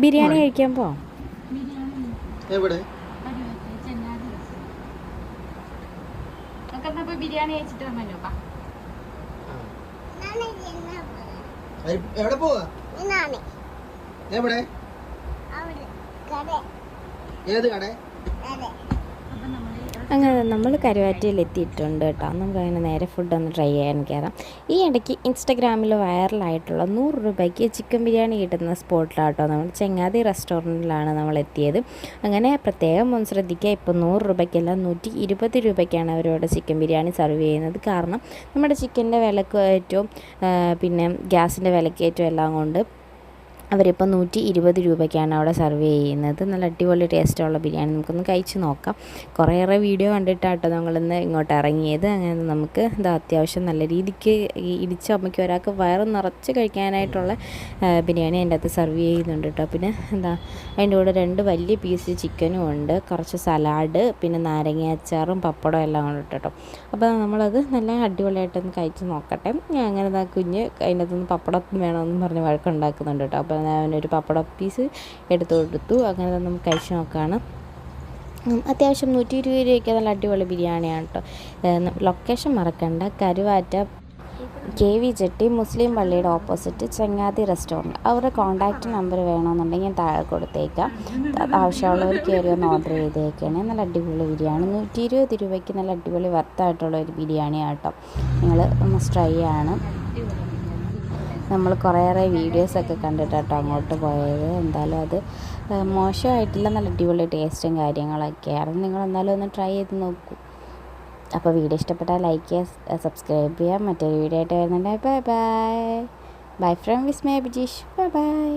ബിരിയാണി കഴിക്കാൻ പോവാം. എവിടെ ബിരിയാണി കഴിച്ചിട്ട് വന്നല്ലോ. എവിടെ പോവാ? എവിടെ? ഏത് കട? അങ്ങനെ നമ്മൾ കരുവാറ്റയിൽ എത്തിയിട്ടുണ്ട് കേട്ടോ. നമുക്കങ്ങനെ നേരെ ഫുഡൊന്ന് ട്രൈ ചെയ്യാൻ കയറാം. ഈ ഇടയ്ക്ക് ഇൻസ്റ്റഗ്രാമിൽ വൈറലായിട്ടുള്ള 100 രൂപയ്ക്ക് ചിക്കൻ ബിരിയാണി കിട്ടുന്ന സ്പോട്ടിലാട്ടോ നമ്മൾ ചെങ്ങാതി റെസ്റ്റോറൻറ്റിലാണ് നമ്മൾ എത്തിയത്. അങ്ങനെ പ്രത്യേകം ഒന്ന് ശ്രദ്ധിക്കുക, ഇപ്പോൾ 100 രൂപയ്ക്കല്ല 120 രൂപയ്ക്കാണ് അവരോട് ചിക്കൻ ബിരിയാണി സെർവ് ചെയ്യുന്നത്. കാരണം നമ്മുടെ ചിക്കൻ്റെ വിലക്കയറ്റവും പിന്നെ ഗ്യാസിൻ്റെ വിലക്കയറ്റവും എല്ലാം കൊണ്ട് അവരിപ്പോൾ 120 രൂപയ്ക്കാണ് അവിടെ സർവ് ചെയ്യുന്നത്. നല്ല അടിപൊളി ടേസ്റ്റുള്ള ബിരിയാണി. നമുക്കൊന്ന് കഴിച്ച് നോക്കാം. കുറേയേറെ വീഡിയോ കണ്ടിട്ടാട്ടോ നമ്മളിന്ന് ഇങ്ങോട്ട് ഇറങ്ങിയത്. അങ്ങനെ നമുക്ക് എന്താ അത്യാവശ്യം നല്ല രീതിക്ക് ഇടിച്ചമ്മയ്ക്ക് ഒരാൾക്ക് വയറ് നിറച്ച് കഴിക്കാനായിട്ടുള്ള ബിരിയാണി അതിൻ്റെ അകത്ത് സർവ് ചെയ്യുന്നുണ്ട് കേട്ടോ. പിന്നെ എന്താ അതിൻ്റെ കൂടെ 2 വലിയ പീസ് ചിക്കനും ഉണ്ട്, കുറച്ച് സലാഡ്, പിന്നെ നാരങ്ങ അച്ചാറും പപ്പടം എല്ലാം ഉണ്ട് കേട്ടോ. അപ്പോൾ നമ്മളത് നല്ല അടിപൊളിയായിട്ടൊന്ന് കഴിച്ച് നോക്കട്ടെ. അങ്ങനെ കുഞ്ഞ് അതിൻ്റെ അകത്തുനിന്ന് പപ്പടം വേണമെന്ന് പറഞ്ഞ് വഴക്കുണ്ടാക്കുന്നുണ്ട് കേട്ടോ. അപ്പോൾ അവനൊരു പപ്പട പീസ് എടുത്തു കൊടുത്തു. അങ്ങനെ നമുക്ക് കഴിച്ച് നോക്കുകയാണ്. അത്യാവശ്യം 120 രൂപയ്ക്ക് നല്ല അടിപൊളി ബിരിയാണിയാണ് കേട്ടോ. ലൊക്കേഷൻ മറക്കണ്ട, കരുവാറ്റ KV ജെട്ടി മുസ്ലിം പള്ളിയുടെ ഓപ്പോസിറ്റ് ചെങ്ങാതി റെസ്റ്റോറൻറ്റ്. അവരുടെ കോൺടാക്റ്റ് നമ്പർ വേണമെന്നുണ്ടെങ്കിൽ ഞാൻ താഴെ കൊടുത്തേക്കാം. ആവശ്യമുള്ളവർ കയറി ഒന്ന് ഓർഡർ ചെയ്തേക്കാണ്. നല്ല അടിപൊളി ബിരിയാണി 120 രൂപയ്ക്ക് നല്ല അടിപൊളി വർത്തായിട്ടുള്ള ഒരു ബിരിയാണിയാണ് കേട്ടോ. നിങ്ങൾ മസ്റ്റ് ട്രൈ ആണ്. നമ്മൾ കുറേയേറെ വീഡിയോസൊക്കെ കണ്ടിട്ടാട്ടോ അങ്ങോട്ട് പോയത്. എന്തായാലും അത് മോശമായിട്ടില്ല, നല്ല അടിപൊളി ടേസ്റ്റും കാര്യങ്ങളൊക്കെയാണ്. നിങ്ങളെന്നാലും ഒന്ന് ട്രൈ ചെയ്ത് നോക്കൂ. അപ്പോൾ വീഡിയോ ഇഷ്ടപ്പെട്ടാൽ ലൈക്ക് ചെയ്യുക, സബ്സ്ക്രൈബ് ചെയ്യുക. മറ്റൊരു വീഡിയോ ആയിട്ട് വരുന്നുണ്ട്. Bye bye. Bye from Vismaya Bijeesh. Bye bye.